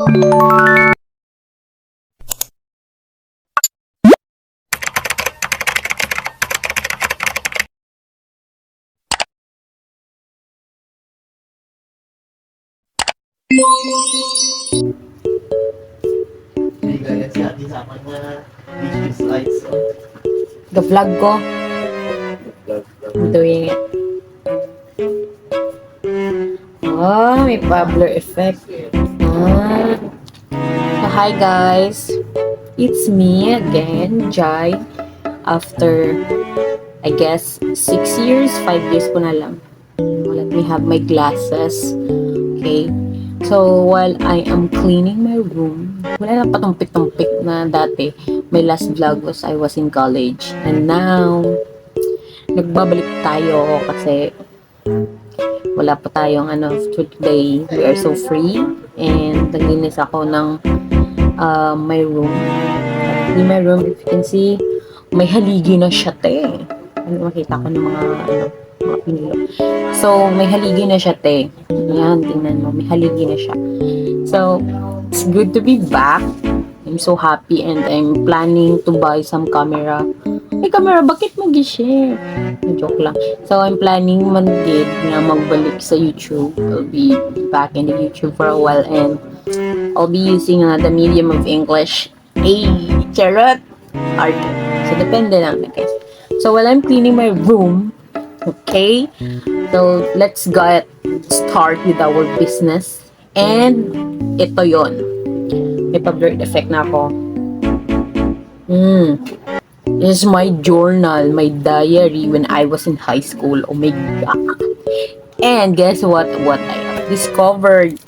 The vlog ko. I'm doing it. Oh, may Pablo effect. Ah. So, hi guys. It's me again, Jai. After, I guess, 6 years, 5 years ko na lang. Let me have my glasses. Okay. So, while I am cleaning my room, wala na patumpik-tumpik na dati. My last vlog was I was in college. And now, nagbabalik tayo kasi wala pa tayong today. We are so free. And naglinis ako ng my room. In my room, if you can see, may haligi na siya, te. Makita ko ng mga pinilo. So, may haligi na siya, te. Yan, tingnan mo. May haligi na siya. So, it's good to be back. I'm so happy and I'm planning to buy some camera. Hey, camera, bakit mo gi-share? Joke lang. So, I'm planning manggid na magbalik sa YouTube. I'll be back in the YouTube for a while and I'll be using the medium of English. Hey, charot! Art. So, depende lang, guys. So, while I'm cleaning my room, okay? So, let's get start with our business. And, ito yon. May pa-blurred effect na ako. This is my journal, my diary when I was in high school. Oh my God. And guess what? What I have discovered.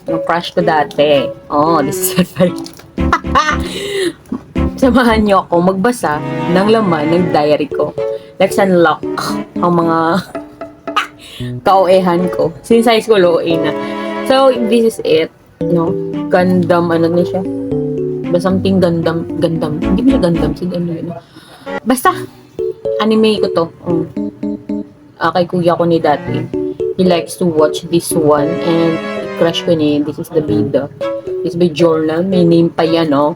Yung crush ko dati. Oh, this is very... Samahan niyo ako magbasa ng laman ng diary ko. Let's unlock ang mga kaoehan ko. Since high school, OA na. So, this is it. No? Gundam, ano na siya? Ba something Gundam. Hindi mo siya Gundam. Basta, anime ko to. Kay kuya ko ni dati. He likes to watch this one. And, crush ko niya. This is the bida. This is my journal. May name pa yan, no?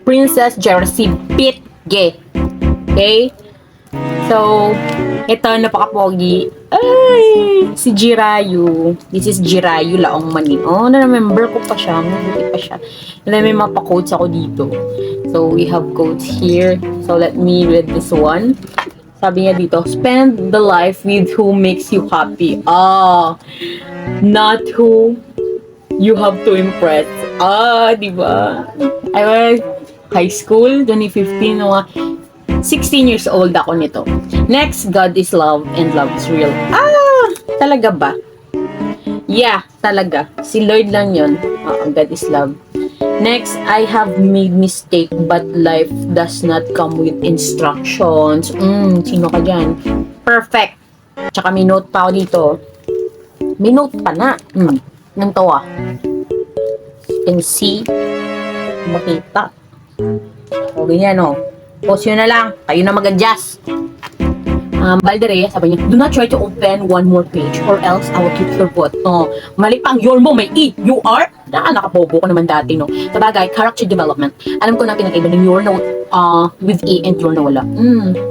Princess Jersey Pitge. Okay? So, ito, napaka-pogi. Ay! Si Jirayu. This is Jirayu Laong Mani. Oh, na-remember ko pa siya. Mabuti pa siya. And then, may mapa-quotes ako dito. So, we have quotes here. So, let me read this one. Sabi niya dito, spend the life with who makes you happy. Not who you have to impress. Diba? I was high school, 2015, 16 years old ako nito. Next, God is love and love is real. Talaga ba? Yeah, talaga. Si Lord lang yun. God is love. Next, I have made mistake but life does not come with instructions. Sino ka dyan? Perfect. Tsaka may note pa ako dito. May note pa na. Nang tawa. You can see. Makita. O, ganyan, o. Pause yun na lang. Kayo na mag-adjust. Baldere, sabi niya, do not try to open one more page or else I will kick your butt. Mali pang your mo, may E, you are? Nakabobo ko naman dati, no? Sabagay, character development. Alam ko na pinag-iba ng your na with E and your na wala.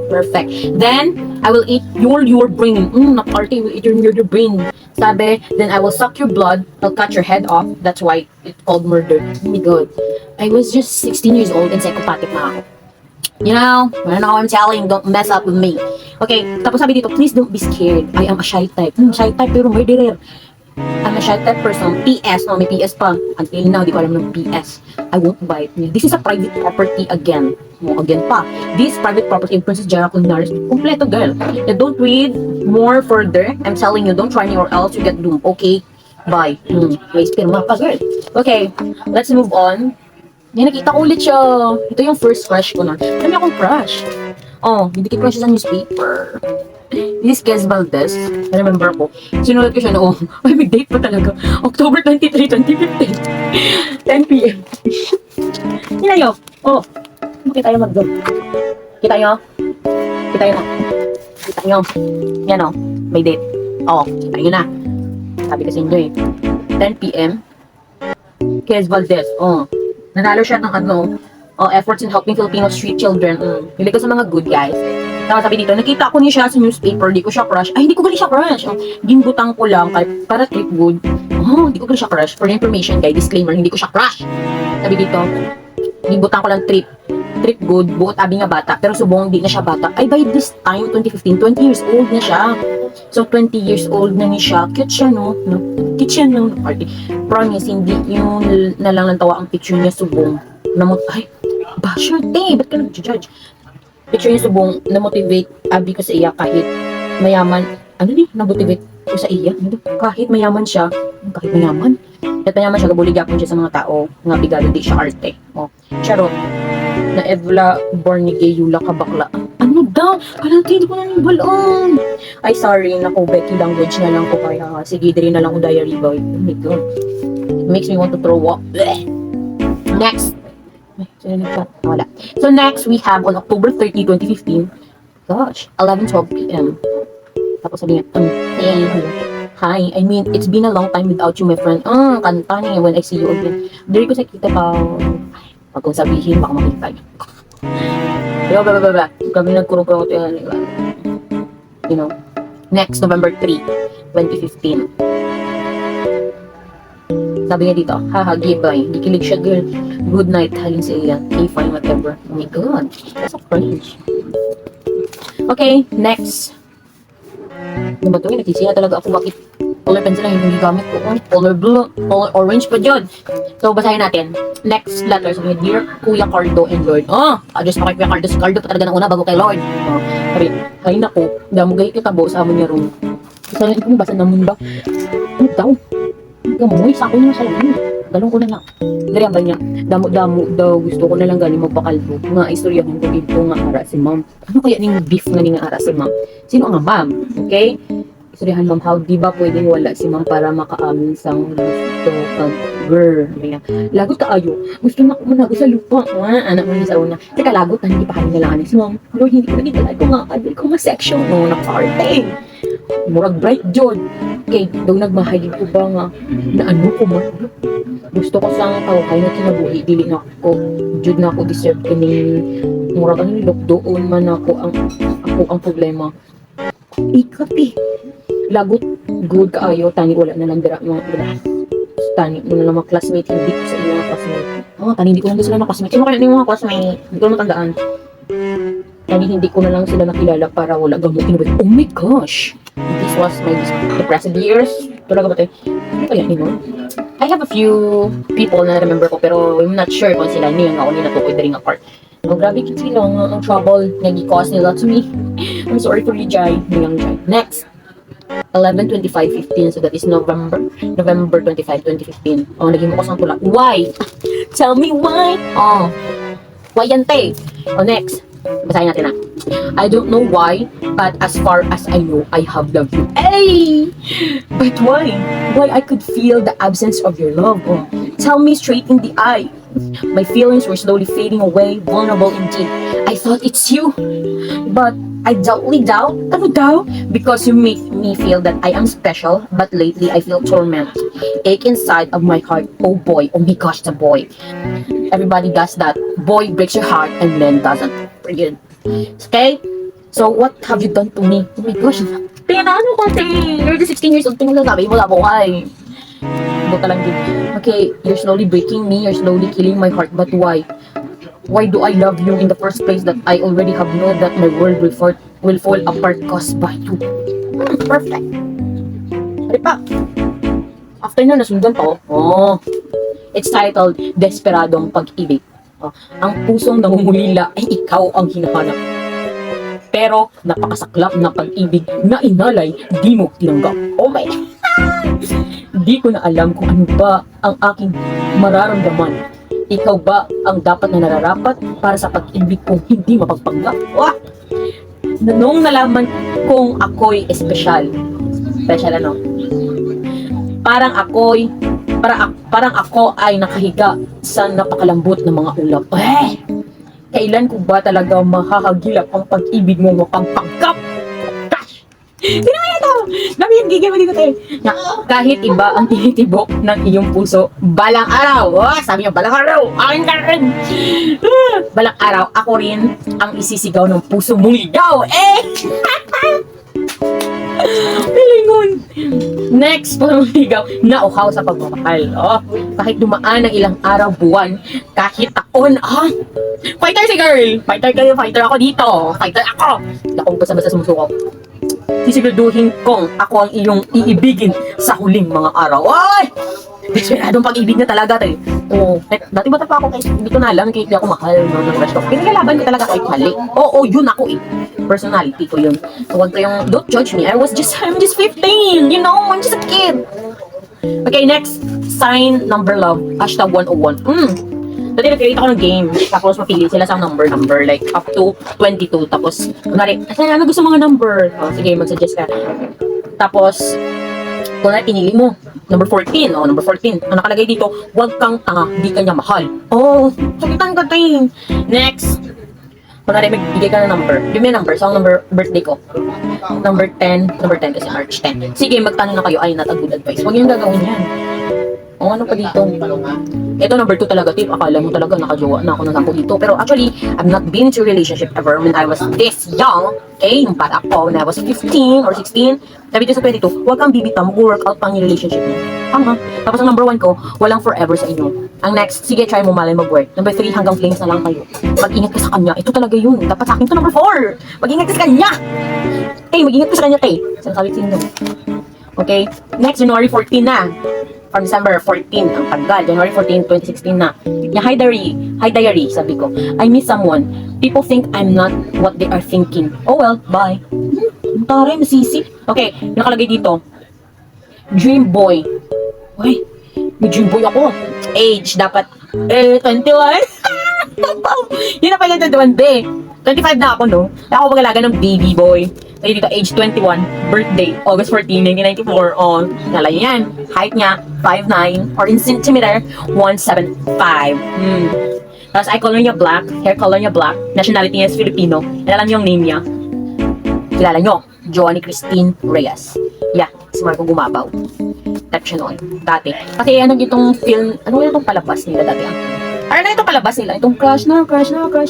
Perfect. Then, I will eat your brain. Na-party, will eat your brain. Sabi, then I will suck your blood, I'll cut your head off. That's why it's called murder. Oh my God. I was just 16 years old and psychopathic na ako. You know I'm telling, don't mess up with me. Okay, tapos sabi dito, please don't be scared. I am a shy type. Shy type pero murderer. I'm a shy type person. PS, may PS pa. Until now, di ko alam ng PS. I won't bite. This is a private property again. Again pa. This private property in Princess Jara Culinaris. Kompleto, girl. Don't read more further. I'm telling you, don't try me or else you get doomed. Okay? Bye. May sperma pa, girl. Okay, let's move on. Nakita ko ulit siya. Ito yung first crush ko na. Dami akong crush. Didikit ko siya sa newspaper. This is Kez Valdez. I remember ko. Sinulat ko siya noong. May date pa talaga. October 23, 2015. 10 p.m. Yan na yun. Bakit tayo mag-vlog? Kita nyo? Kita nyo na. Kita nyo. Yan o. May date. Kita nyo na. Sabi kasi nyo 10 p.m. Quez Valdez. Nanalo siya ng efforts in helping Filipino street children. Hindi ko sa mga good guys. Tapos sabi dito, nakita ko niya siya sa newspaper, di ko siya crush. Ay, hindi ko gali siya crush. Ginbutang ko lang para trip good. Hindi ko gali siya crush. For information, guys, disclaimer, hindi ko siya crush. Sabi dito, ginbutang ko lang trip good, buot abi nga bata, pero subong di na siya bata. Ay, by this time, 2015, 20 years old na siya. So, 20 years old na ni siya. Cute siya, no? Cute siya, no? Party. Promise, hindi yung nalang ang picture niya subong. Ay, basher, ba't ka nag-judge? Picture niya subong, na-motivate abi ko sa iya kahit mayaman. Na-motivate ko sa iya? Kahit mayaman siya, kahit mayaman siya, gabuligapon siya sa mga tao, nga bigalo di siya arte. Charot. Na Evla Bornige Yula Kabakla. Ano daw? Kalati, di ko na balon. Ay, sorry, naku, Becky language na lang ko kaya. Sige, diri na lang ko diary boy. Oh my God. It makes me want to throw up. Blech. Next. Wala. So next, we have on October 30, 2015. Gosh, 11:12 p.m. Tapos sabi niya, hey, hi, I mean, it's been a long time without you, my friend. Kanta niya when I see you again. Diri ko sa kita pa, pag kung sabihin, baka makita niya. Pero, kami nagkurong-kurong ito yan. You know. Next, November 3, 2015. Sabi niya dito, haha, gibay. Gikilig siya, girl. Good night, halin sa iya. Okay, fine, whatever. Oh my God. That's so cringe. Okay, next. Ano ba ito? Nagsisiya talaga ako bakit color pencil lang yung gamit ko. Color blue, color orange pa dyan. So, basahin natin. Next letter. Sabi niya, Dear Kuya Cardo and Lord. Address pa kay Kuya Cardo. Si Cardo pa talaga ng una bago kay Lord. Sabi, ay nako, damo gay kitabo sa amon niya room. Isa lang, basa namun ba? Ano daw? Gamoy, sa ako niya sa lamin. Galong ko na lang. Dari ang niya, damo daw, gusto ko na lang galing magpakalbo. Nga istoryahan ko dito nga ara si ma'am. Ano kaya ning beef nga nga ara si ma'am? Sino nga ma'am? Okay? Istoryahan ma'am, how di ba pwedeng wala si ma'am para makaamin sang gusto kag girl? Lagot ka ayo. Gusto na ko manago sa lupa. Anak mo ni sa una. Teka, lagot na hindi pa kami nalangan si ma'am. Lord, hindi ko naging ko nga kadil ko nga section. No, nakarte. Murag bright jod. Okay, daw nagmahagig ko ba nga na ano ko man. Gusto ko sang tao kay na kinabuhi dili na ako jud na ako deserve kini murag ano doon man ako ang problema. Ikapi. Lagot good kaayo tani wala na lang dira mga tani mo na lang mga classmate hindi ko sa ilang classmate. Tani hindi ko na sila na classmate. Sino kaya ni mga classmate? Hindi ko matandaan. Tani hindi ko na lang sila nakilala para wala gamutin. Oh my gosh. This was my depressed years. Talaga ba tayo? Ano kaya nino? I have a few people na remember ko pero I'm not sure kung sila niyo nga ako nila tukoy daring apart. Grabe kit sila ang trouble nag-cause nila to me. I'm sorry for you, Jai. Young Jai. Next. 11/25/15. So that is November 25, 2015. Naging mo ko sang tula. Why? Tell me why. Why yan, te? Next. Basahin natin na. I don't know why, but as far as I know, I have loved you. Hey! But why? Why I could feel the absence of your love? Tell me straight in the eye. My feelings were slowly fading away, vulnerable indeed. I thought it's you, but I doubtly doubt. Ano daw? Because you make me feel that I am special, but lately I feel torment. Ache inside of my heart. Oh boy, oh my gosh, the boy. Everybody does that. Boy breaks your heart and then doesn't. Brilliant. Okay? So, what have you done to me? Oh my gosh. Ano ko, te? You're the 16 years old. Pinagsasabi mo, buhay. Buta lang din. Okay, you're slowly breaking me. You're slowly killing my heart. But why? Why do I love you in the first place that I already have known that my world will fall apart caused by you? Perfect. Hari pa. After na, nasundan pa, it's titled, Desperadong Pag-ibig. Ang pusong nangungulila ay ikaw ang hinahanap. Pero napakasaklap na pag-ibig na inalay, di mo tinanggap. Oh my God! Di ko na alam kung ano ba ang aking mararamdaman. Ikaw ba ang dapat na nararapat para sa pag-ibig kong hindi mapagpanggap? Noong nalaman kong ako'y espesyal. Special ano? Parang ako ay nakahiga sa napakalambot ng mga ulap. Kailan ko ba talaga mahahagilap ang pag-ibig mo mapagpanggap? Gosh! Sino kaya ito? Dami yung gigil mo dito tayo. Na, kahit iba ang tinitibok ng iyong puso, balang araw. Oh, sabi niya, balang araw. Akin ka rin. Balang araw, ako rin ang isisigaw ng puso mong ligaw. Eh! Pilingon. Next, pamaligaw, nauhaw sa pagmamahal. Oh, kahit dumaan ng ilang araw, buwan, kahit taon, fighter si girl. Fighter kayo, fighter ako dito. Fighter ako. Akong basta-basta sumusuko. Sisiguraduhin kong ako ang iyong iibigin sa huling mga araw. Ay! Desperadong pag-ibig na talaga tayo. Oo. Dati bata pa ako kahit hindi ko na alam kahit hindi ako mahal ng crush ko. Pinagalaban ko talaga kahit mali. Oo, yun ako eh. Personality ko yun. So, wag kayong, don't judge me. I'm just 15. You know, I'm just a kid. Okay, next. Sign number love. Hashtag 101. Dati nag-create ako ng game. Tapos mapili sila sa number. Like, up to 22. Tapos, kunwari, ano gusto mga number? Oh, sige, mag-suggest ka. Tapos, kunwari, pinili mo. Number 14. Oh, number 14. Ang nakalagay dito, huwag kang tanga, di ka niya mahal. Oh, sakitan ka tayo. Next. Kunwari, magbigay ka ng number. Give me a number. So, ang number, birthday ko. Number 10. Number 10 kasi March 10. Sige, magtanong na kayo. Ay, not a good advice. Huwag yung gagawin yan. O, ano pa dito? Ito, number 2 talaga, tip. Akala mo talaga nakajowa na ako ng 10 dito. Pero actually, I've not been into a relationship ever when I was this young. Okay? Nung bata ako, when I was 15 or 16. Sabi dito sa 22, huwag kang bibitaw, mag-work out pang yung relationship mo. Tama. Tapos ang number 1 ko, walang forever sa inyo. Ang next, sige, try mo malay mag-work. Number 3, hanggang flames na lang kayo. Mag-ingat ka sa kanya. Ito talaga yun. Dapat sa akin to number 4. Mag-ingat ka sa kanya. Okay, mag-ingat ka sa kanya, kay. Sinasabi ko yun. Okay? Next, January 14 na. From December 14, ang tagal. January 14, 2016 na. Yung hi diary, sabi ko. I miss someone. People think I'm not what they are thinking. Oh well, bye. Taray, masisi. Okay, nakalagay dito. Dream boy. Uy, may dream boy ako. Age, dapat 21. Yun na pala 21, be. 25 na ako, no? Ako mag-alaga ng baby boy. Tayo dito, age 21, birthday, August 14, 1994. Oh, nalayo yan. Height niya, 5'9", or in centimeter, 175. Tapos eye color niya black, hair color niya black, nationality niya is Filipino. And alam niyo yung name niya? Kilala niyo? Johnny Christine Reyes. Yeah, si Marco Gumabaw. Type siya noon, dati. Kasi ano itong film, ano yung itong palabas nila dati? Ano na itong palabas nila? Itong crush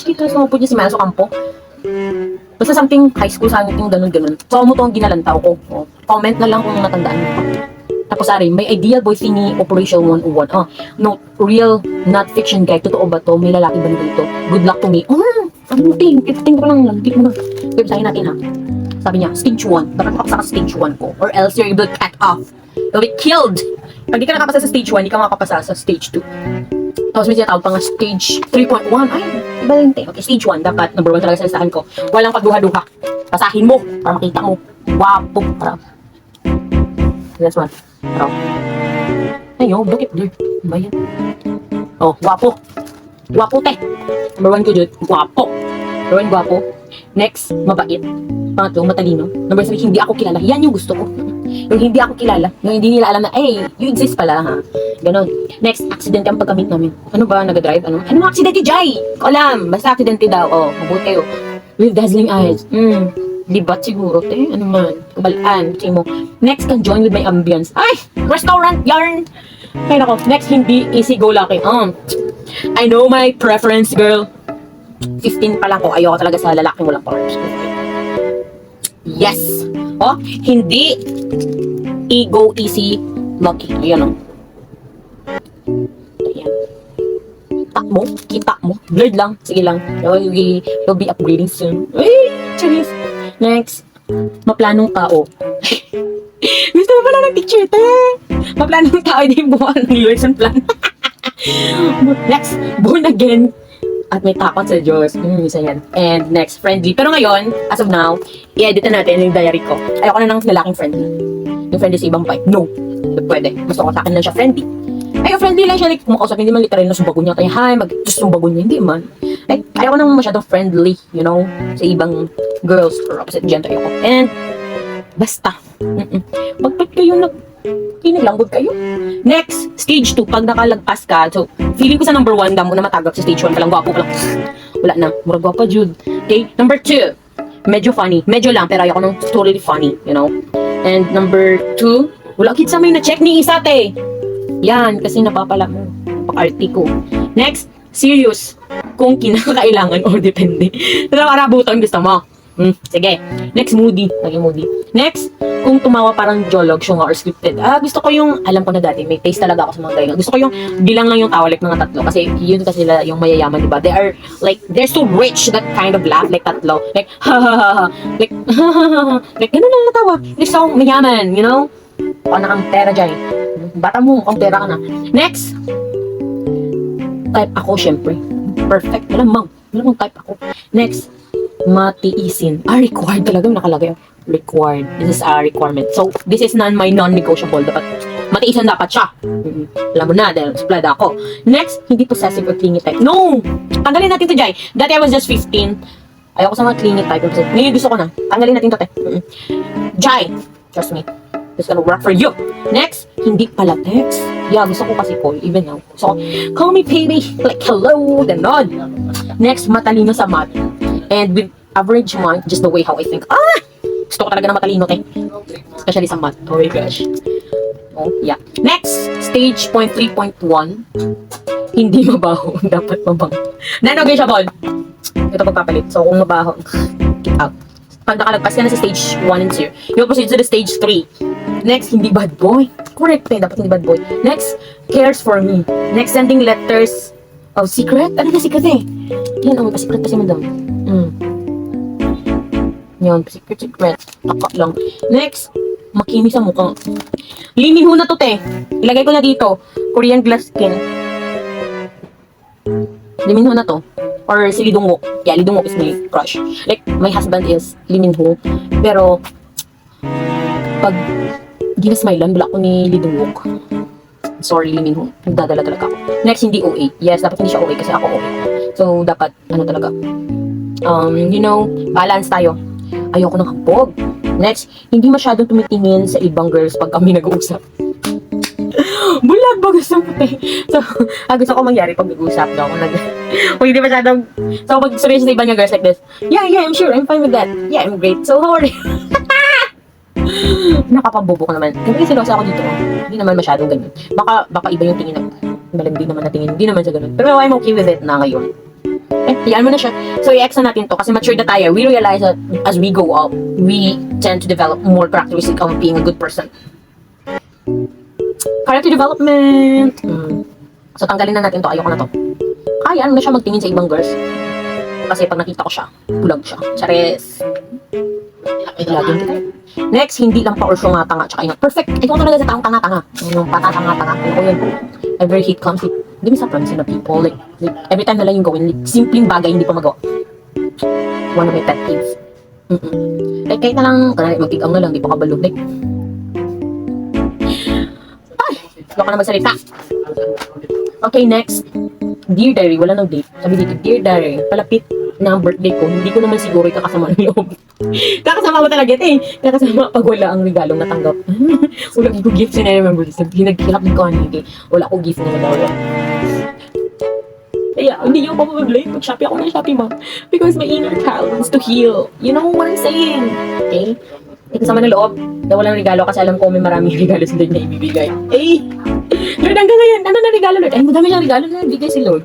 kita. So, po niya si Manso Campo. Basta something high school, something ganun. So, mo to ang ginalantaw ko. Oh, comment na lang kung natandaan mo. Tapos, ari, may ideal boy thingy, Operation 101. No, real, not fiction guy. Totoo ba to? May lalaki ba dito? Good luck to me. Ano, 15 ko lang. Lagit mo na. Website natin, ha? Sabi niya, stage 1. Dapat makapasa ka sa stage 1 ko. Or else you're able to cut off. You'll be killed. Pag di ka nakapasa sa stage 1, di ka makapasa sa stage 2. Tapos may tinatawag pa nga stage 3.1. Ay, iba yun. Okay, stage 1. Dapat, number 1 talaga sa listahan ko. Walang pagduha-duha. Pasahin mo para makita mo. Wapo. Para. That's one. Para. Ayaw, bakit blur? Ba yan? Oh, wapo. Wapo, te. Number 1 ko, Jud. Wapo. Number 1, wapo. Next, mabait. Pangatlo, matalino. Number 3, hindi ako kilala. Yan yung gusto ko. Yung hindi ako kilala. Yung hindi nila alam na, you exist pala, ha? Ganon. Next, aksidente ang pagkamit namin. Ano ba, nag-drive? Ano mga aksidente, Jai? Ko alam. Basta aksidente daw. Oh, mabuti, oh. With dazzling eyes. Libat siguro, te. Ano man. Kabalaan. Kasi mo. Next, can join with my ambience. Ay! Restaurant yarn! Kaya nako. Next, hindi easy go lucky. I know my preference, girl. 15 pa lang ko. Ayoko talaga sa lalaking walang powers. Yes! Oh, hindi ego easy lucky. Ayan, oh. Ayan. Kita mo. Blurred lang. Sige lang. You'll be upgrading soon. Ay, charis. Next, maplanong tao. Gusto mo pala ng teacher, te. Maplanong tao, hindi buwan ng lesson plan. Next, born again. At may takot sa Diyos. Isa yan. And next, friendly. Pero ngayon, as of now, i-edit na natin yung diary ko. Ayoko na ng lalaking friendly. Yung friendly sa ibang pipe. No. Hindi pwede. Gusto ko sa akin lang siya friendly. Ay, friendly lang siya. Like, kumakausap, hindi man literal na sumbagon niya. Kaya, hi, mag-sumbagon niya. Hindi man. Like, ayoko nang masyadong friendly, you know, sa ibang girls or opposite gender. Ayoko. And, basta. Magpat kayo naglanggod kayo. Next, stage 2. Pag nakalagpas ka, so, feeling ko sa number 1, damo na matagap sa stage 1 pa lang, gwapo pa lang. Wala na. Murag gwapa, Jude. Okay, number 2. medyo funny. Medyo lang, pero ayoko nung totally funny, you know? And number 2, wala kitsa may na-check ni isa, te. Yan, kasi napapala mo. Pag-arty ko. Next, serious. Kung kinakailangan or depende. Pero arabuton gusto mo. Sige. Next, moody. Lagi moody. Next, kung tumawa parang jolog, syunga, or scripted. Gusto ko yung, alam ko na dati, may taste talaga ako sa mga ganyan. Gusto ko yung bilang lang yung tawa, like mga tatlo. Kasi yun kasi sila yung mayayaman, diba? They are, like, they're so rich, that kind of laugh, like tatlo. Like, ha ha ha ha. Like, ha ha ha ha. Like, ganun lang natawa. They're so mayaman, you know? Paano kang pera dyan? Bata mo, mukhang pera ka na. Next, type ako, syempre. Perfect. Malamang type ako. Next, matiisin. Required talagang nakalagay. Required. This is a requirement. So, this is my non-negotiable. Dapat, matiisan dapat siya. Alam mo na, dahil supplied ako. Next, hindi possessive or clingy type. No! Tanggalin natin to, Jai. Dati I was just 15. Ayoko sa mga clingy type. Ngayon gusto ko na. Tanggalin natin to, te. Jai, trust me. It's gonna work for you. Next, hindi pala text. Yeah, gusto ko kasi call, even now. So, call me baby. Like, hello, ganon. Next, matalino sa math. And with average mind, just the way how I think. Gusto ko talaga na matalino, te. Especially sa math. Oh my gosh. Oh, yeah. Next, stage point 3.1. Hindi mabaho. Dapat mabango. Non-negotiable. Ito pagpapalit. So, kung mabaho, get out. Pag nakalagpas ka na sa stage 1 and 2, you'll proceed to the stage 3. Next, hindi bad boy. Correct, eh. Dapat hindi bad boy. Next, cares for me. Next, sending letters of secret. Ano na secret eh? Yan, pa-secret pa si madam. Yan, secret. Taka lang. Next, makinis sa mukha. Liminho na to, te. Ilagay ko na dito. Korean glass skin. Liminho na to. Or si Lee Dong-wook. Yeah, Lee Dong-wook is my crush. Like, my husband is Lee Min-ho. Pero, pag ginasmilean, wala ko ni Lee Dong-wook. Sorry, Lee Min-ho. Nagdadala talaga ako. Next, hindi OA. Yes, dapat hindi siya OA kasi ako OA. So, dapat, ano talaga. You know, balance tayo. Ayoko ng hambog. Next, hindi masyadong tumitingin sa ibang girls pag kami nag-uusap. Bulag ba gusto mo, te? So, gusto ko mangyari pag nag-uusap daw ako kung hindi masyadong, so pag sabihin sa ibang girls like this, yeah, I'm sure, I'm fine with that. Yeah, I'm great. So, how are you? Nakapabobo ko naman. Kasi silosa ako dito. Hindi naman masyadong ganyan. Baka iba yung tingin na, malandi naman na tingin. Hindi naman siya ganun. Pero I'm okay with it na ngayon. Iyan mo na siya. So, i-ex na natin to kasi mature na tayo. We realize that as we go up, we tend to develop more characteristics of being a good person. Character development. So, tanggalin na natin to. Ayoko na to. Kaya, ano na siya magtingin sa ibang girls. Kasi pag nakita ko siya, bulag siya. Chares. Laging kita. Next, hindi lang pa or tanga tsaka ingat. Perfect. Ikaw talaga sa taong tanga-tanga. Yung patatanga-tanga. Ano ko yun? I very hate conflict. Hindi mo sa promise na people. Like, every time na lang yung gawin. Like, simpleng bagay, hindi pa magawa. One of my pet peeves. Like, kahit na lang, mag-tig-ang na lang, di pa kabalog. Like, wala ka na magsalita. Okay, next. Dear Diary, wala nang date. Sabi dito, Dear Diary, palapit na ang birthday ko, hindi ko naman siguro kakasama ng loob. Kakasama mo talaga ito eh. Kakasama pag wala ang regalong natanggap. Wala ko gift na remember this. Nagkilap ni Connie. Wala ko gift na nagawa. Kaya, hindi yung papablame. Mag-Shopee ako ng Shopee, ma. Because my inner child wants to heal. You know what I'm saying? Okay? Hindi kasama ng loob na walang regalo kasi alam ko may maraming regalo sa Lord na ibibigay. Lord, hanggang ngayon, ano na regalo, Lord? Ay, madami siyang regalo na nabigay si Lord.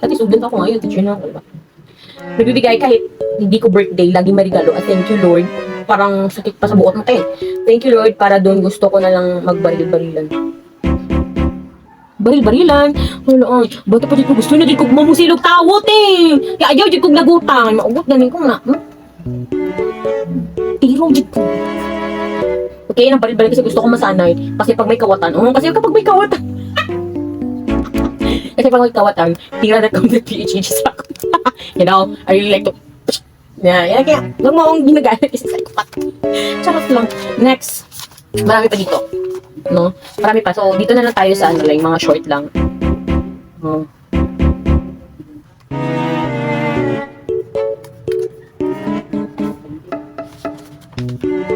Dati student ako ngayon, teacher na ako, diba? Nagbibigay kahit hindi ko birthday, lagi may regalo. At thank you, Lord. Parang sakit pa sa buot mo, te. Thank you, Lord, para doon gusto ko na lang magbaril-barilan. Baril-barilan? Wala, bata pa dito gusto na dito kong mamusilog tawot, eh. Kaya ayaw dito kong nagutang. Maugot na rin ko na. Tiro dito. Okay, nang baril-baril kasi gusto ko masanay. Kasi pag may kawatan, kasi kapag may kawatan. Kasi pag may kawatan, tira na kong nag-PHH sa ako. You know, I really like to... Yeah, kaya, huwag mo akong ginagamit kasi psychopath. Charot lang. Next, marami pa dito. No? Marami pa. So, dito na lang tayo sa like, mga short lang.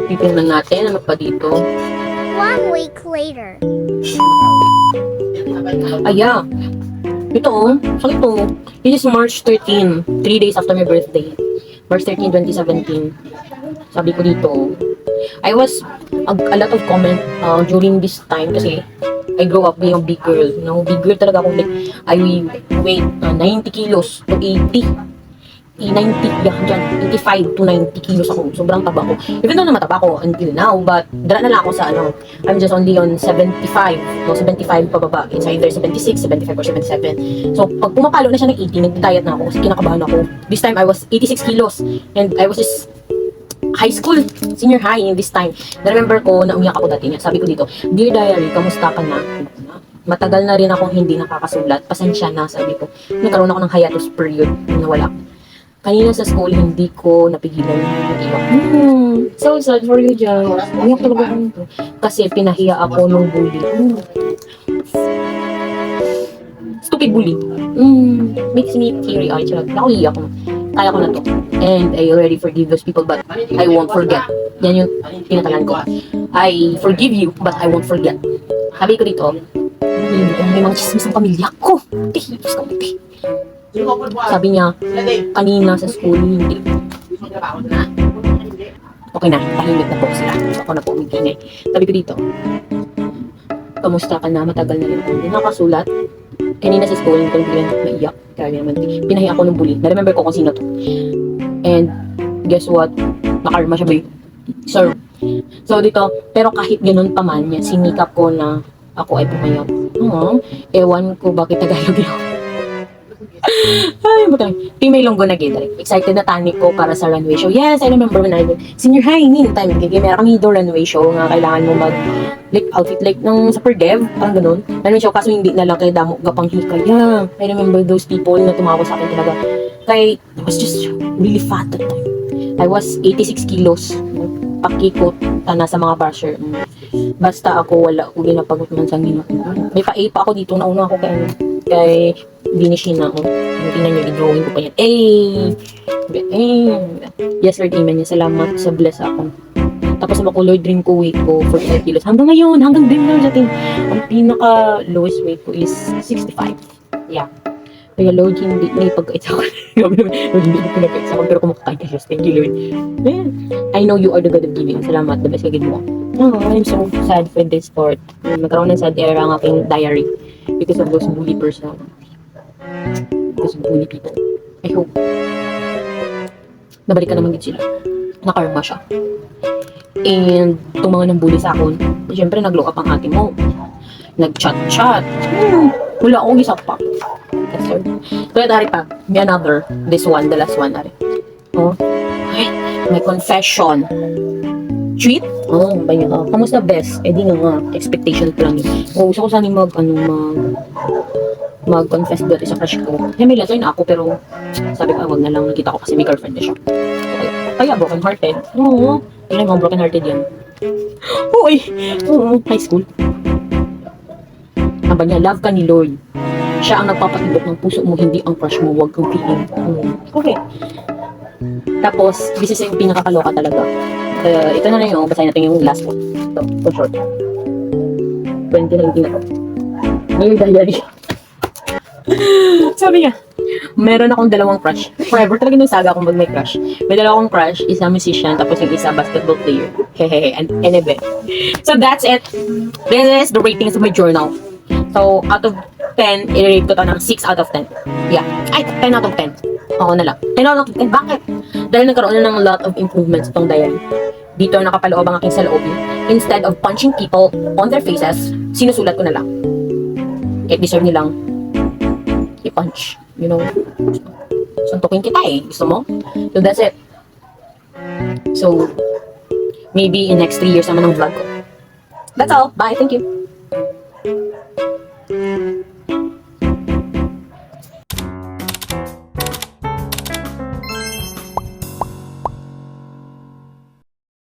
Titingnan natin ano pa dito. 1 week later. Aya. Ito, so ito. This is March 13. 3 days after my birthday. March 13, 2017. Sabi ko dito, I was a lot of comment during this time kasi I grew up being a big girl. You know, big girl talaga ako. Like, I weigh 90 kilos to 80. 90, yeah, dyan, 85 to 90 kilos ako. Sobrang taba ko. Even though na mataba ko until now, but dala na lang ako sa ano, I'm just only on 75. No, 75 pababa. It's either 76, 75 or 77. So, pag pumapalo na siya ng 80, nag-diet na ako kasi kinakabahan ako. This time, I was 86 kilos. And I was just high school, senior high in this time. Na-remember ko na umiyak ako dati niya. Sabi ko dito, Dear Diary, kamusta ka na? Matagal na rin akong hindi nakakasulat. Pasensya na, sabi ko. Nagkaroon ako ng hiatus period. Nawala. Kanina sa school, hindi ko napigilan yung iyak. So sad for you, Jan. Umiyak talaga ako nito. Kasi pinahiya ako nung bully. Stupid bully. Makes me teary-eyed. Nakuiyak ko. Kaya ko na to. And I already forgive those people, but I won't forget. Yan yung tinatalan ko. I forgive you, but I won't forget. Sabi ko dito, may mga chismis ng pamilya ko. Diyos ko, sabi niya, kanina sa school, hindi. Okay na, tahimik na po sila. Ako na po umingay. Sabi ko dito, kamusta ka na? Matagal na rin ako. Hindi nakasulat. Kanina sa school, hindi ko bigyan naiyak. Kaya naman, pinahiya ako ng bully. Na-remember ko kung sino to. And, guess what? Nakarma siya, babe. So, dito, pero kahit ganun pa man, sinikap ko na ako ay pumayag. Ewan ko bakit Tagalog yun. Ay, butang. Female Longgo na gid. Excited na tani ko para sa runway show. Yes, I remember when I was senior high, time meron kami do runway show nga kailangan mo mag like outfit like ng super dev, parang ganun. Runway show kaso hindi na lang kay damo gapang hikay. Yeah, I remember those people na tumawa sa akin talaga. Kay I was just really fat that time. I was 86 kilos. Pakikot na sa mga basher. Basta ako wala ko ginapagod man sa Ginoo. May pa ako dito, nauna ako kay Vinishin na ako. Tingnan nyo, i-drawing ko pa yan. Yes, Lord, amen. Salamat sa bless ako. Tapos makuloy dream ko weight ko 45 kilos. Hanggang ngayon, hanggang din lang natin. Ang pinaka lowest weight ko is 65. Yeah. Kaya Lord, hindi pagkait ako. Lord, hindi pinagkait ako. Pero kumakain ka, just thank you, Lord. I know you are the God of giving. Salamat, the best kagid mo. I'm so sad for this part. Nagkaroon ng sad era ang aking diary because of those bully person. Because of bully people. I hope nabalik ka naman gid sila. Nakarma siya. And itong mga nang bully sa akin, siyempre nag-look up ang ate mo. Nag-chat-chat. Wala akong isa pa. Yes, sir. Kaya dari pa, may another. This one, the last one, dari. Oh. Ay, may confession. Treat? Oh, ba yun? Oh, kamusta best? Eh di nga, expectation ko lang yun. Oh, gusto ko sana mag-confess dati sa crush ko. May letter na ako, pero sabi ko, wag na lang, nakita ko kasi may girlfriend na siya. Kaya broken hearted. Oo, tingnan mo, broken hearted yan. Uy! Oo, high school. Sabi niya, love ka ni Lord. Siya ang nagpapatibok ng puso mo, hindi ang crush mo, wag kang feeling. Okay. Tapos, this is yung pinakakaloka talaga. Ito na yung, basahin natin yung last one. Ito, for short. 2019 na to. Dear Diary. Sabi niya, meron akong dalawang crush. Forever talaga nung saga akong mag may crush. May dalawang crush, isa musician, tapos yung isa basketball player. Hehehe, and anyway. So that's it. This is the ratings of my journal. So, out of 10, i-rate ko to ng 6 out of 10. Yeah. Ay, 10 out of 10. Oo na lang. 10 out of 10. Bakit? Dahil nagkaroon na ng a lot of improvements itong diary. Dito nakapaloob ang aking saloobin. Instead of punching people on their faces, sinusulat ko na lang. Kahit deserve nilang i-punch. You know? Suntukin kita eh. Gusto mo? So that's it. So, maybe in next 3 years naman ang vlog ko. That's all. Bye. Thank you.